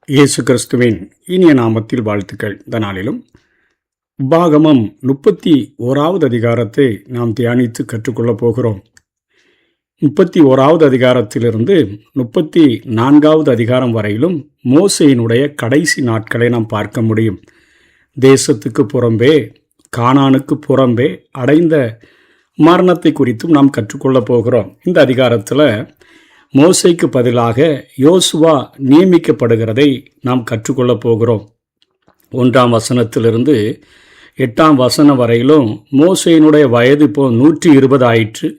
இயேசு கிறிஸ்துவின் இனிய நாமத்தில் வாழ்த்துக்கள். இந்த நாளிலும் உபாகமம் 31வது அதிகாரத்தை நாம் தியானித்து கற்றுக்கொள்ளப் போகிறோம். 31வது அதிகாரத்திலிருந்து 34வது அதிகாரம் வரையிலும் மோசேயினுடைய கடைசி நாட்களை நாம் பார்க்க முடியும். தேசத்துக்கு புறம்பே, கானானுக்கு புறம்பே அடைந்த மரணத்தை குறித்தும் நாம் கற்றுக்கொள்ளப் போகிறோம். இந்த அதிகாரத்தில் மோசேக்கு பதிலாக யோசுவா நியமிக்கப்படுகிறதை நாம் கற்றுக்கொள்ளப் போகிறோம். 1ஆம் வசனத்திலிருந்து 8ஆம் வசனம் வரையிலும் மோசேயினுடைய வயது இப்போ 120 ஆயிற்று.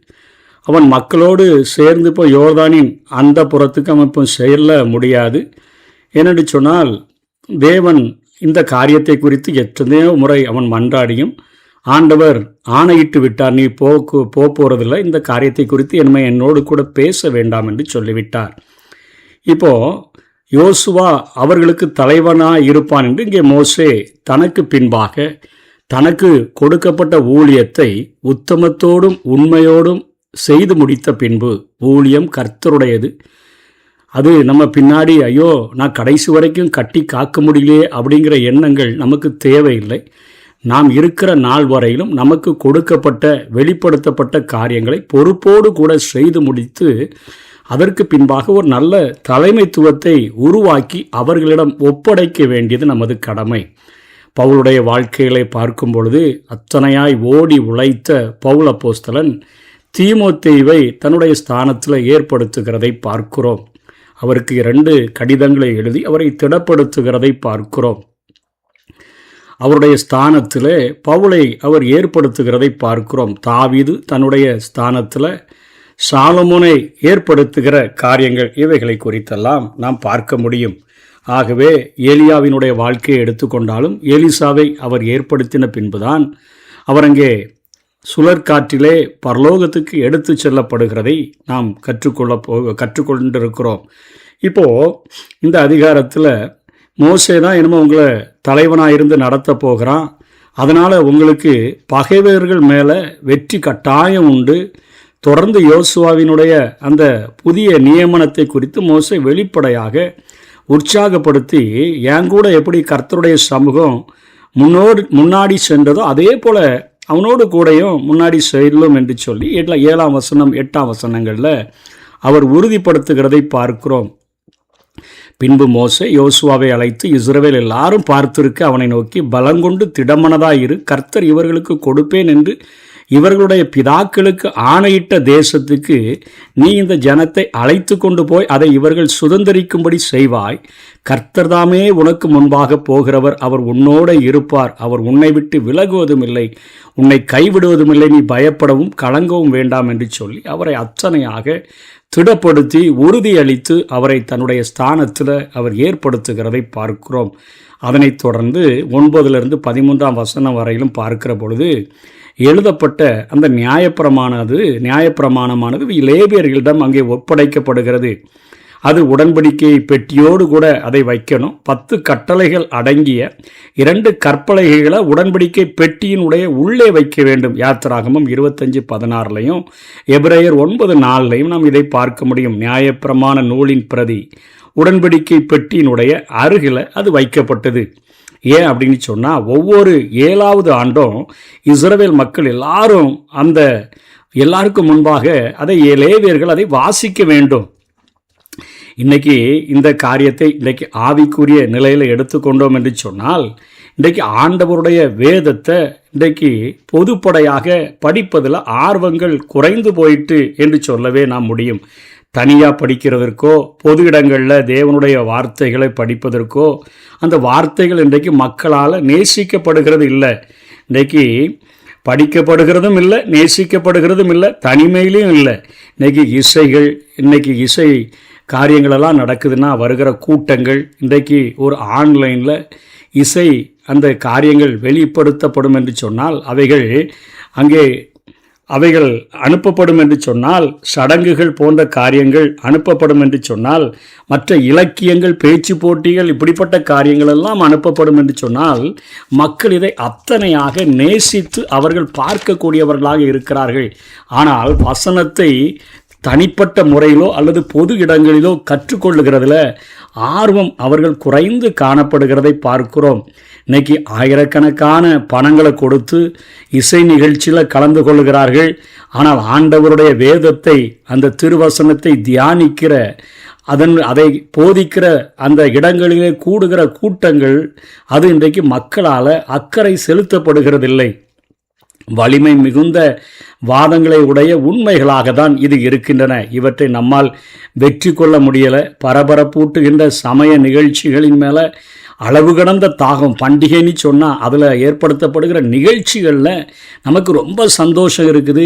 அவன் மக்களோடு சேர்ந்து இப்போ யோர்தானின் அந்த புறத்துக்கு அவன் இப்போ செல்ல முடியாது. ஏனென்று சொன்னால் தேவன் இந்த காரியத்தை குறித்து எத்தனையோ முறை அவன் மன்றாடியும் ஆண்டவர் ஆணையிட்டு விட்டார், நீ போறதில்லை, இந்த காரியத்தை குறித்து என்னோடு கூட பேச வேண்டாம் என்று சொல்லிவிட்டார். இப்போ யோசுவா அவர்களுக்கு தலைவனாய் இருப்பான் என்று இங்கே மோசே தனக்கு பின்பாக தனக்கு கொடுக்கப்பட்ட ஊழியத்தை உத்தமத்தோடும் உண்மையோடும் செய்து முடித்த பின்பு, ஊழியம் கர்த்தருடையது, அது நம்ம பின்னாடி ஐயோ நான் கடைசி வரைக்கும் கட்டி காக்க முடியலையே அப்படிங்கிற எண்ணங்கள் நமக்கு தேவையில்லை. நாம் இருக்கிற நாள் வரையிலும் நமக்கு கொடுக்கப்பட்ட வெளிப்படுத்தப்பட்ட காரியங்களை பொறுப்போடு கூட செய்து முடித்து அதற்கு பின்பாக ஒரு நல்ல தலைமைத்துவத்தை உருவாக்கி அவர்களிடம் ஒப்படைக்க வேண்டியது நமது கடமை. பவுலுடைய வாழ்க்கைகளை பார்க்கும் பொழுது அத்தனையாய் ஓடி உழைத்த பவுல் அப்போஸ்தலன் தீமோத்தேயுவை தன்னுடைய ஸ்தானத்தில் ஏற்படுத்துகிறதை பார்க்கிறோம். அவருக்கு 2 கடிதங்களை எழுதி அவரை திடப்படுத்துகிறதை பார்க்கிறோம். அவருடைய ஸ்தானத்தில் பவுலை அவர் ஏற்படுத்துகிறதை பார்க்கிறோம். தாவீது தன்னுடைய ஸ்தானத்தில் சாலமோனை ஏற்படுத்துகிற காரியங்கள் இவைகளை குறித்தெல்லாம் நாம் பார்க்க முடியும். ஆகவே ஏலியாவினுடைய வாழ்க்கையை எடுத்துக்கொண்டாலும் எலிசாவை அவர் ஏற்படுத்தின பின்புதான் அவர் அங்கே சுழற்காற்றிலே பரலோகத்துக்கு எடுத்து செல்லப்படுகிறதை நாம் கற்றுக்கொண்டிருக்கிறோம். இப்போது இந்த அதிகாரத்தில் மோசே தான் என்னமோ உங்களை தலைவனாக இருந்து நடத்த போகிறான், அதனால் உங்களுக்கு பகைவர்கள் மேலே வெற்றி கட்டாயம் உண்டு. தொடர்ந்து யோசுவாவினுடைய அந்த புதிய நியமனத்தை குறித்து மோசே வெளிப்படையாக உற்சாகப்படுத்தி, என் கூட எப்படி கர்த்தருடைய சமூகம் முன்னாடி சென்றதோ அதே போல் அவனோடு கூடையும் முன்னாடி செல்லும் என்று சொல்லி 7ஆம் வசனம் 8ஆம் வசனங்களில் அவர் உறுதிப்படுத்துகிறதை பார்க்கிறோம். பின்பு மோசே யோசுவாவை அழைத்து, இஸ்ரவேல் எல்லாரும் பார்த்திருக்க அவனை நோக்கி, பலங்கொண்டு திடமனதாயிரு, கர்த்தர் இவர்களுக்கு கொடுப்பேன் என்று இவர்களுடைய பிதாக்களுக்கு ஆணையிட்ட தேசத்துக்கு நீ இந்த ஜனத்தை அழைத்து கொண்டு போய் அதை இவர்கள் சுதந்தரிக்கும்படி செய்வாய். கர்த்தர் தாமே உனக்கு முன்பாக போகிறவர், அவர் உன்னோட இருப்பார், அவர் உன்னை விட்டு விலகுவதும் இல்லை, உன்னை கைவிடுவதும் இல்லை, நீ பயப்படவும் கலங்கவும் வேண்டாம் என்று சொல்லி அவரை அத்தனையாக திடப்படுத்தி உறுதியளித்து அவரை தன்னுடைய ஸ்தானத்தில் அவர் ஏற்படுத்துகிறதை பார்க்கிறோம். அதனைத் தொடர்ந்து 9லிருந்து 13ஆம் வசனம் வரையிலும் பார்க்கிற பொழுது எழுதப்பட்ட அந்த நியாயப்பிரமாணமானது லேவியர்களிடம் அங்கே ஒப்படைக்கப்படுகிறது. அது உடன்படிக்கை பெட்டியோடு கூட அதை வைக்கணும். 10 கட்டளைகள் அடங்கிய 2 கற்பலகைகளை உடன்படிக்கை பெட்டியினுடைய உள்ளே வைக்க வேண்டும். யாத்திராகமம் 25:16 எபிரேயர் 9:4 நாம் இதை பார்க்க முடியும். நியாயப்பிரமாண நூலின் பிரதி உடன்படிக்கை பெட்டியினுடைய அருகில் அது வைக்கப்பட்டது. ஏன் அப்படின்னு சொன்னால், ஒவ்வொரு 7வது ஆண்டும் இஸ்ரவேல் மக்கள் எல்லாருக்கும் முன்பாக அதை லேவியர்கள் அதை வாசிக்க வேண்டும். இன்றைக்கி இந்த காரியத்தை இன்றைக்கி ஆவிக்குரிய நிலையில் எடுத்துக்கொண்டோம் என்று சொன்னால், இன்றைக்கு ஆண்டவருடைய வேதத்தை இன்றைக்கு பொதுப்படையாக படிப்பதில் ஆர்வங்கள் குறைந்து போயிட்டு என்று சொல்லவே நாம் முடியும். தனியாக படிக்கிறதற்கோ பொது இடங்களில் தேவனுடைய வார்த்தைகளை படிப்பதற்கோ அந்த வார்த்தைகள் இன்றைக்கு மக்களால் நேசிக்கப்படுகிறது இல்லை. இன்றைக்கு படிக்கப்படுகிறதும் இல்லை, நேசிக்கப்படுகிறதும் இல்லை, தனிமையிலையும் இல்லை. இன்னைக்கு இசை காரியங்களெல்லாம் நடக்குதுன்னா வருகிற கூட்டங்கள், இன்றைக்கு ஒரு ஆன்லைனில் இசை அந்த காரியங்கள் வெளிப்படுத்தப்படும் என்று சொன்னால் அவைகள் அனுப்பப்படும் என்று சொன்னால், சடங்குகள் போன்ற காரியங்கள் அனுப்பப்படும் என்று சொன்னால், மற்ற இலக்கியங்கள், பேச்சு போட்டிகள், இப்படிப்பட்ட காரியங்கள் எல்லாம் அனுப்பப்படும் என்று சொன்னால், மக்கள் இதை அத்தனையாக நேசித்து அவர்கள் பார்க்கக்கூடியவர்களாக இருக்கிறார்கள். ஆனால் வசனத்தை தனிப்பட்ட முறையிலோ அல்லது பொது இடங்களிலோ கற்றுக்கொள்ளுகிறதுல ஆர்வம் அவர்கள் குறைந்து காணப்படுகிறதை பார்க்கிறோம். இன்னைக்கு ஆயிரக்கணக்கான பணங்களை கொடுத்து இசை நிகழ்ச்சியில் கலந்து கொள்கிறார்கள். ஆனால் ஆண்டவருடைய வேதத்தை, அந்த திருவசனத்தை தியானிக்கிற, அதை போதிக்கிற அந்த இடங்களிலே கூடுகிற கூட்டங்கள் அது இன்றைக்கு மக்களால் அக்கறை செலுத்தப்படுகிறதில்லை. வலிமை மிகுந்த வாதங்களை உடைய உண்மைகளாக தான் இது இருக்கின்றன. இவற்றை நம்மால் வெற்றி கொள்ள முடியலை. பரபரப்பூட்டுகின்ற சமய நிகழ்ச்சிகளின் மேலே அளவு கடந்த தாகம், பண்டிகைன்னு சொன்னால் அதில் ஏற்படுத்தப்படுகிற நிகழ்ச்சிகளில் நமக்கு ரொம்ப சந்தோஷம் இருக்குது.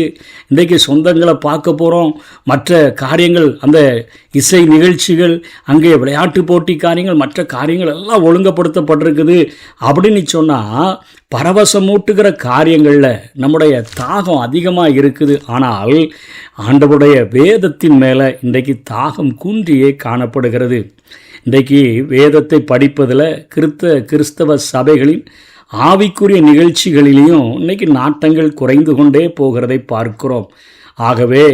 இன்றைக்கு சொந்தங்களை பார்க்க போகிறோம், மற்ற காரியங்கள், அந்த இசை நிகழ்ச்சிகள், அங்கே விளையாட்டு போட்டி காரியங்கள், மற்ற காரியங்கள் எல்லாம் ஒழுங்குபடுத்தப்பட்டிருக்குது அப்படின்னு சொன்னால் பரவசமூட்டுகிற காரியங்களில் நம்முடைய தாகம் அதிகமாக இருக்குது. ஆனால் ஆண்டவருடைய வேதத்தின் மேலே இன்றைக்கு தாகம் குன்றியே காணப்படுகிறது. இன்றைக்கு வேதத்தை படிப்பதில் கிறிஸ்தவ சபைகளின் ஆவிக்குரிய நிகழ்ச்சிகளிலேயும் இன்றைக்கி நாட்டங்கள் குறைந்து கொண்டே போகிறதை பார்க்கிறோம். ஆகவே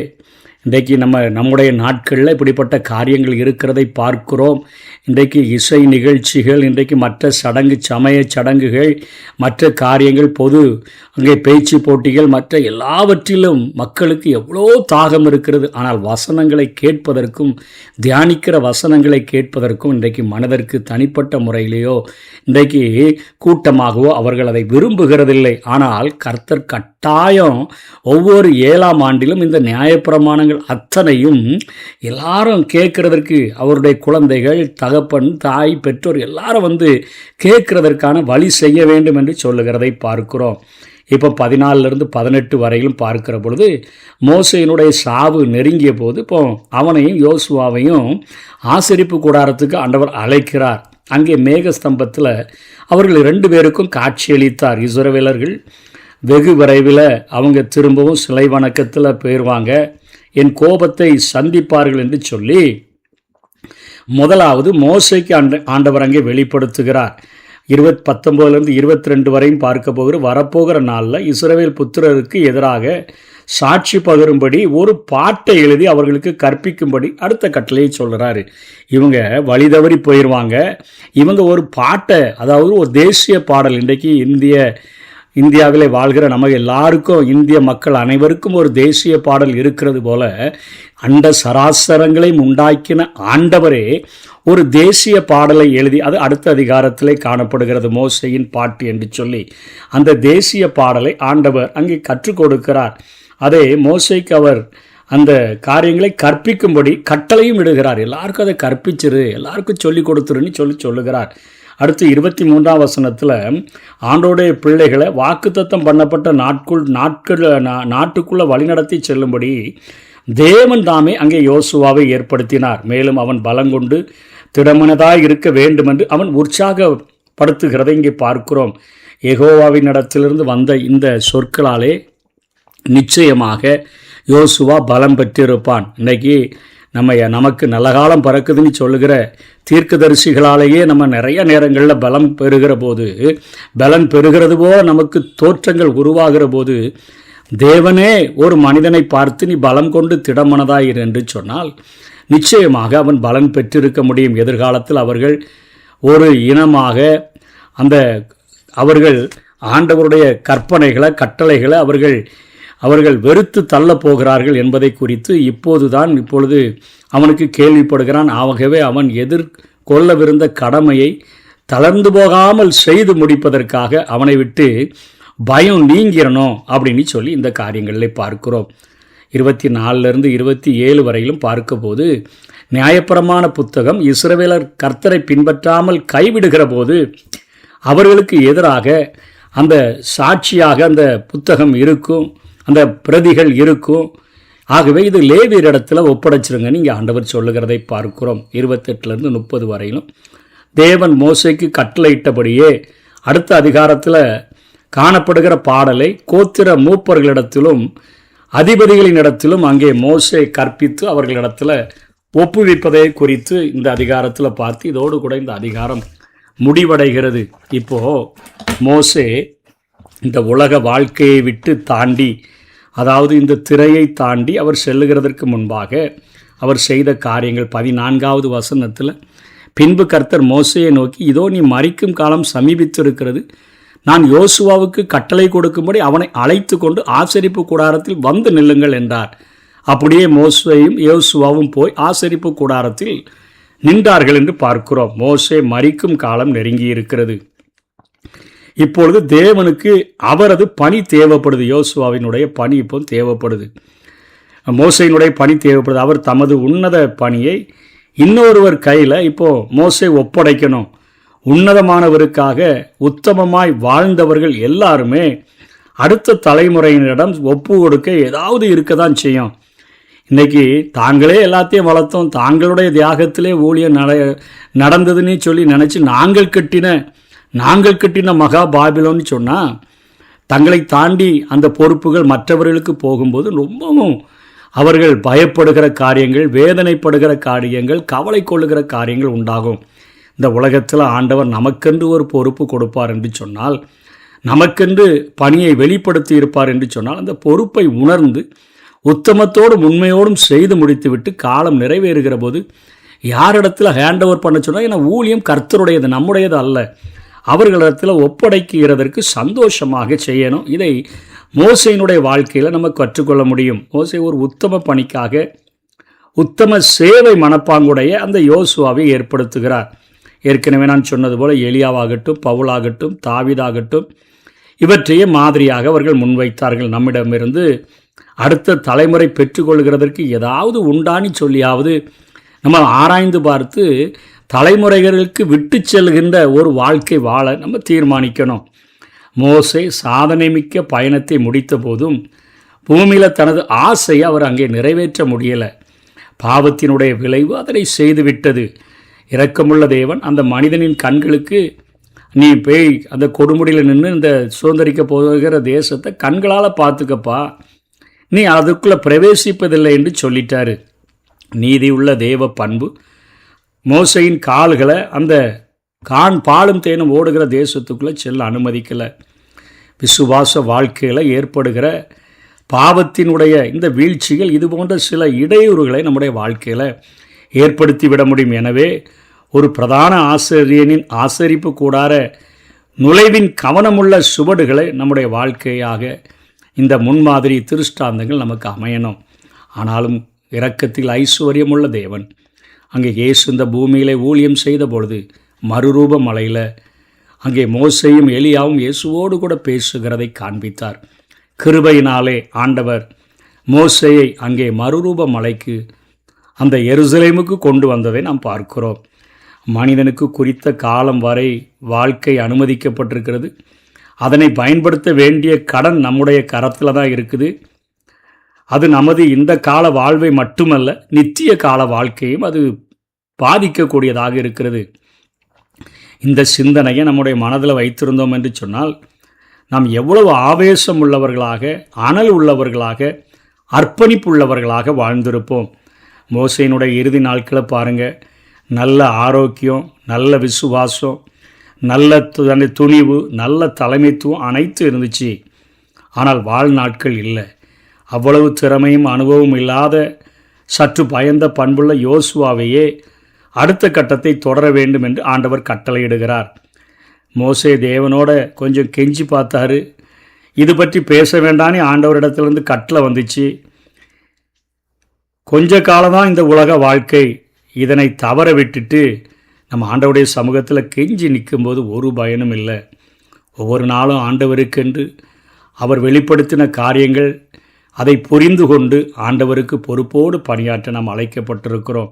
இன்றைக்கு நம்முடைய நாட்களில் இப்படிப்பட்ட காரியங்கள் இருக்கிறதை பார்க்கிறோம். இன்றைக்கு இசை நிகழ்ச்சிகள், இன்றைக்கு மற்ற சமய சடங்குகள், மற்ற காரியங்கள், பொது அங்கே பேச்சு போட்டிகள், மற்ற எல்லாவற்றிலும் மக்களுக்கு எவ்வளோ தாகம் இருக்கிறது. ஆனால் வசனங்களை கேட்பதற்கும், தியானிக்கிற வசனங்களை கேட்பதற்கும் இன்றைக்கு மனதிற்கு தனிப்பட்ட முறையிலேயோ இன்றைக்கு கூட்டமாகவோ அவர்கள் அதை விரும்புகிறதில்லை. ஆனால் கர்த்தர் கட்டாயம் ஒவ்வொரு 7ஆம் ஆண்டிலும் இந்த நியாயப்பிரமாணங்கள் அத்தனையும் எல்லாரும் கேட்கறதற்கு, அவருடைய குழந்தைகள், தகப்பன், தாய், பெற்றோர் எல்லாரும் வந்து கேட்கறதற்கான வழி செய்ய வேண்டும் என்று சொல்லுகிறதை பார்க்கிறோம். இப்போ 14 18 வரையிலும் பார்க்கிற பொழுது மோசேயினுடைய சாவு நெருங்கிய போது இப்போ அவனையும் யோசுவாவையும் ஆசரிப்பு கூடாரத்துக்கு ஆண்டவர் அழைக்கிறார். அங்கே மேகஸ்தம்பத்தில் அவர்கள் 2 பேருக்கும் காட்சியளித்தார். இஸ்ரவேலர்கள் வெகு விரைவில் அவங்க திரும்பவும் சிலை வணக்கத்தில் போயிடுவாங்க, என் கோபத்தை சந்திப்பார்கள் என்று சொல்லி முதலாவது மோசேக்கு ஆண்டவர் அங்கே வெளிப்படுத்துகிறார். 19 22 வரையும் பார்க்க போகிற வரப்போகிற நாளில் இஸ்ரவேல் புத்திரருக்கு எதிராக சாட்சி பகரும்படி ஒரு பாட்டை எழுதி அவர்களுக்கு கற்பிக்கும்படி அடுத்த கட்டளையை சொல்கிறாரு. இவங்க வழி தவறி போயிடுவாங்க. இவங்க ஒரு பாட்டை, அதாவது ஒரு தேசிய பாடல், இன்றைக்கு இந்தியாவிலே வாழ்கிற நம்ம எல்லாருக்கும், இந்திய மக்கள் அனைவருக்கும் ஒரு தேசிய பாடல் இருக்கிறது போல, அண்ட சராசரங்களையும் உண்டாக்கின ஆண்டவரே ஒரு தேசிய பாடலை எழுதி, அது அடுத்த அதிகாரத்திலே காணப்படுகிறது, மோசேயின் பாட்டு என்று சொல்லி அந்த தேசிய பாடலை ஆண்டவர் அங்கே கற்றுக் கொடுக்கிறார். அதே மோசேக்கு அவர் அந்த காரியங்களை கற்பிக்கும்படி கட்டளையும் இடுகிறார். எல்லாருக்கும் அதை கற்பிச்சிரு, எல்லாருக்கும் சொல்லி கொடுத்துருன்னு சொல்லுகிறார். அடுத்து 23ஆம் வசனத்தில் ஆண்டோடைய பிள்ளைகளை வாக்குத்தத்தம் பண்ணப்பட்ட நாட்டுக்குள்ளே வழிநடத்தி செல்லும்படி தேவன் தாமே அங்கே யோசுவாவை ஏற்படுத்தினார். மேலும் அவன் பலங்கொண்டு திடமனதாய் இருக்க வேண்டும் என்று அவன் உற்சாகப்படுத்துகிறதை இங்கே பார்க்கிறோம். யெகோவாவின் இடத்திலிருந்து வந்த இந்த சொற்களாலே நிச்சயமாக யோசுவா பலம் பெற்றிருப்பான். இன்றைக்கி நமக்கு நல்ல காலம் பறக்குதுன்னு சொல்லுகிற தீர்க்கதரிசிகளாலேயே நம்ம நிறைய நேரங்களில் பலம் பெறுகிறது போல நமக்கு தோற்றங்கள் உருவாகிற போது தேவனே ஒரு மனிதனை பார்த்து நீ பலம் கொண்டு திடமனதாயிரு என்று சொன்னால் நிச்சயமாக அவன் பலன் பெற்றிருக்க முடியும். எதிர்காலத்தில் அவர்கள் ஒரு இனமாக அவர்கள் ஆண்டவருடைய கற்பனைகளை, கட்டளைகளை அவர்கள் வெறுத்து தள்ளப் போகிறார்கள் என்பதை குறித்து இப்பொழுது அவனுக்கு கேள்விப்படுகிறான். ஆகவே அவன் எதிர்கொள்ளவிருந்த கடமையை தளர்ந்து போகாமல் செய்து முடிப்பதற்காக அவனை விட்டு பயம் நீங்கிறணும் அப்படின்னு சொல்லி இந்த காரியங்களில் பார்க்கிறோம். 24 27 வரையிலும் பார்க்கும்போது நியாயப்பிரமாண புத்தகம் இஸ்ரவேலர் கர்த்தரை பின்பற்றாமல் கைவிடுகிற போது அவர்களுக்கு எதிராக அந்த சாட்சியாக அந்த புத்தகம் இருக்கும், அந்த பிரதிகள் இருக்கும். ஆகவே இது லேவியர் இடத்துல ஒப்படைச்சிருங்கன்னு இங்கே ஆண்டவர் சொல்லுகிறதை பார்க்கிறோம். 28 30 வரையிலும் தேவன் மோசேக்கு கட்டளையிட்டபடியே அடுத்த அதிகாரத்தில் காணப்படுகிற பாடலை கோத்திர மூப்பர்களிடத்திலும் அதிபதிகளினிடத்திலும் அங்கே மோசே கற்பித்து அவர்களிடத்தில் ஒப்புவிப்பதை குறித்து இந்த அதிகாரத்தில் பார்த்து இதோடு கூட இந்த அதிகாரம் முடிவடைகிறது. இப்போது மோசே இந்த உலக வாழ்க்கையை விட்டு தாண்டி அதாவது இந்த திரையை தாண்டி அவர் செல்லுகிறதற்கு முன்பாக அவர் செய்த காரியங்கள் 14வது வசனத்தில், பின்பு கர்த்தர் மோசேயை நோக்கி, இதோ நீ மரிக்கும் காலம் சமீபித்திருக்கிறது, நான் யோசுவாவுக்கு கட்டளை கொடுக்கும்படி அவனை அழைத்து கொண்டு ஆசரிப்பு கூடாரத்தில் வந்து நில்லுங்கள் என்றார். அப்படியே மோசேயும் யோசுவாவும் போய் ஆசரிப்பு கூடாரத்தில் நின்றார்கள் என்று பார்க்கிறோம். மோசே மரிக்கும் காலம் நெருங்கி இருக்கிறது. இப்பொழுது தேவனுக்கு அவரது பணி தேவைப்படுது. யோசுவாவினுடைய பணி இப்போ தேவைப்படுது, மோசையினுடைய பணி தேவைப்படுது. அவர் தமது உன்னத பணியை இன்னொருவர் கையில் இப்போ மோசே ஒப்படைக்கணும். உன்னதமானவருக்காக உத்தமமாய் வாழ்ந்தவர்கள் எல்லாருமே அடுத்த தலைமுறையினரிடம் ஒப்பு கொடுக்க ஏதாவது இருக்க தான் செய்யும். இன்றைக்கி தாங்களே எல்லாத்தையும் வளர்த்தோம், தாங்களுடைய தியாகத்திலே ஊழியம் நடந்ததுன்னு சொல்லி நினச்சி நாங்கள் கட்டின மகா பாபிலோன்னு சொன்னால், தங்களை தாண்டி அந்த பொறுப்புகள் மற்றவர்களுக்கு போகும்போது ரொம்பவும் அவர்கள் பயப்படுகிற காரியங்கள், வேதனைப்படுகிற காரியங்கள், கவலை கொள்ளுகிற காரியங்கள் உண்டாகும். இந்த உலகத்தில் ஆண்டவர் நமக்கென்று ஒரு பொறுப்பு கொடுப்பார் என்று சொன்னால், நமக்கென்று பணியை வெளிப்படுத்தி இருப்பார் என்று சொன்னால், அந்த பொறுப்பை உணர்ந்து உத்தமத்தோடும் உண்மையோடும் செய்து முடித்துவிட்டு காலம் நிறைவேறுகிற போது யாரிடத்தில் ஹேண்ட் ஓவர் பண்ண சொன்னால், ஏன்னா ஊழியம் கர்த்தருடையது, நம்முடையது அல்ல, அவர்களிடத்தில் ஒப்படைக்கிறதற்கு சந்தோஷமாக செய்யணும். இதை மோசையினுடைய வாழ்க்கையில் நம்ம கற்றுக்கொள்ள முடியும். மோசே ஒரு உத்தம பணிக்காக உத்தம சேவை மனப்பாங்குடைய அந்த யோசுவாவை ஏற்படுத்துகிறார். ஏற்கனவே நான் சொன்னது போல எலியாவாகட்டும், பவுலாகட்டும், தாவீதாகட்டும், இவற்றையே மாதிரியாக அவர்கள் முன்வைத்தார்கள். நம்மிடமிருந்து அடுத்த தலைமுறை பெற்றுக்கொள்கிறதற்கு ஏதாவது உண்டானி சொல்லியாவது நம்ம ஆராய்ந்து பார்த்து தலைமுறைகளுக்கு விட்டு செல்கின்ற ஒரு வாழ்க்கை வாழ நம்ம தீர்மானிக்கணும். மோசே சாதனை மிக்க பயணத்தை முடித்த போதும் பூமியில் தனது ஆசையை அவர் அங்கே நிறைவேற்ற முடியலை. பாவத்தினுடைய விளைவு அதனை செய்துவிட்டது. இரக்கமுள்ள தேவன் அந்த மனிதனின் கண்களுக்கு, நீ போய் அந்த கொடுமுடியில் நின்று இந்த சுதந்திரிக்க போகிற தேசத்தை கண்களால் பார்த்துக்கப்பா, நீ அதுக்குள்ளே பிரவேசிப்பதில்லை என்று சொல்லிட்டாரு. நீதியுள்ள தேவ பண்பு மோசையின் கால்களை அந்த பாலும் தேனும் ஓடுகிற தேசத்துக்குள்ளே செல்ல அனுமதிக்கலை. விசுவாச வாழ்க்கையில் ஏற்படுகிற பாவத்தினுடைய இந்த வீழ்ச்சிகள் இது போன்ற சில இடையூறுகளை நம்முடைய வாழ்க்கையில் ஏற்படுத்தி விட முடியும். எனவே ஒரு பிரதான ஆசிரியனின் ஆசரிப்பு கூடார நுழைவின் கவனமுள்ள சுவடுகளை நம்முடைய வாழ்க்கையாக இந்த முன்மாதிரி திருஷ்டாந்தங்கள் நமக்கு அமையணும். ஆனாலும் இரக்கத்தில் ஐஸ்வர்யமுள்ள தேவன் அங்கே இயேசு இந்த பூமியிலே ஊழியம் செய்த பொழுது மறுரூப மலையில் அங்கே மோசேயும் எலியாவும் இயேசுவோடு கூட பேசுகிறதை காண்பித்தார். கிருபையினாலே ஆண்டவர் மோசேயை அங்கே மறுரூப மலைக்கு அந்த எருசலேமுக்கு கொண்டு வந்ததை நாம் பார்க்கிறோம். மனிதனுக்கு குறித்த காலம் வரை வாழ்க்கை அனுமதிக்கப்பட்டிருக்கிறது. அதனை பயன்படுத்த வேண்டிய கடன் நம்முடைய கரத்தில் தான் இருக்குது. அது நமது இந்த கால வாழ்வை மட்டுமல்ல, நித்திய கால வாழ்க்கையும் அது பாதிக்கக்கூடியதாக இருக்கிறது. இந்த சிந்தனையை நம்முடைய மனதில் வைத்திருந்தோம் என்று சொன்னால், நாம் எவ்வளவு ஆவேசம் உள்ளவர்களாக, அனல் உள்ளவர்களாக, அர்ப்பணிப்பு உள்ளவர்களாக வாழ்ந்திருப்போம். மோசையினுடைய இறுதி நாட்களை பாருங்கள். நல்ல ஆரோக்கியம், நல்ல விசுவாசம், நல்ல துணிவு, நல்ல தலைமைத்துவம் அனைத்தும் இருந்துச்சு. ஆனால் வாழ்நாட்கள் இல்லை. அவ்வளவு திறமையும் அனுபவம் இல்லாத சற்று பயந்த பண்புள்ள யோசுவாவையே அடுத்த கட்டத்தை தொடர வேண்டும் என்று ஆண்டவர் கட்டளையிடுகிறார். மோசே தேவனோட கொஞ்சம் கெஞ்சி பார்த்தாரு. இது பற்றி பேச வேண்டானே ஆண்டவரிடத்திலிருந்து கட்டளை வந்துச்சு. கொஞ்ச காலம்தான் இந்த உலக வாழ்க்கை, இதனை தவற விட்டுட்டு நம்ம ஆண்டவருடைய சமூகத்தில் கெஞ்சி நிற்கும்போது ஒரு பயனும் இல்லை. ஒவ்வொரு நாளும் ஆண்டவருக்கென்று அவர் வெளிப்படுத்தின காரியங்கள், அதை புரிந்து கொண்டு ஆண்டவருக்கு பொறுப்போடு பணியாற்ற நாம் அழைக்கப்பட்டிருக்கிறோம்.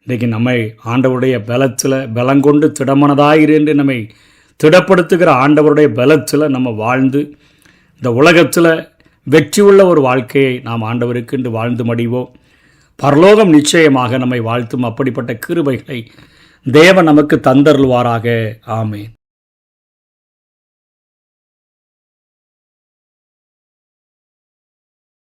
இன்றைக்கு நம்மை ஆண்டவருடைய பலத்தில் பலங்கொண்டு திடமனதாயிரு என்று நம்மை திடப்படுத்துகிற ஆண்டவருடைய பலத்தில் நம்ம வாழ்ந்து இந்த உலகத்தில் வெற்றி உள்ள ஒரு வாழ்க்கையை நாம் ஆண்டவருக்கு என்று வாழ்ந்து மடிவோம். பரலோகம் நிச்சயமாக நம்மை வாழ்த்தும். அப்படிப்பட்ட கிருபைகளை தேவன் நமக்கு தந்தருள்வாராக. ஆமேன்.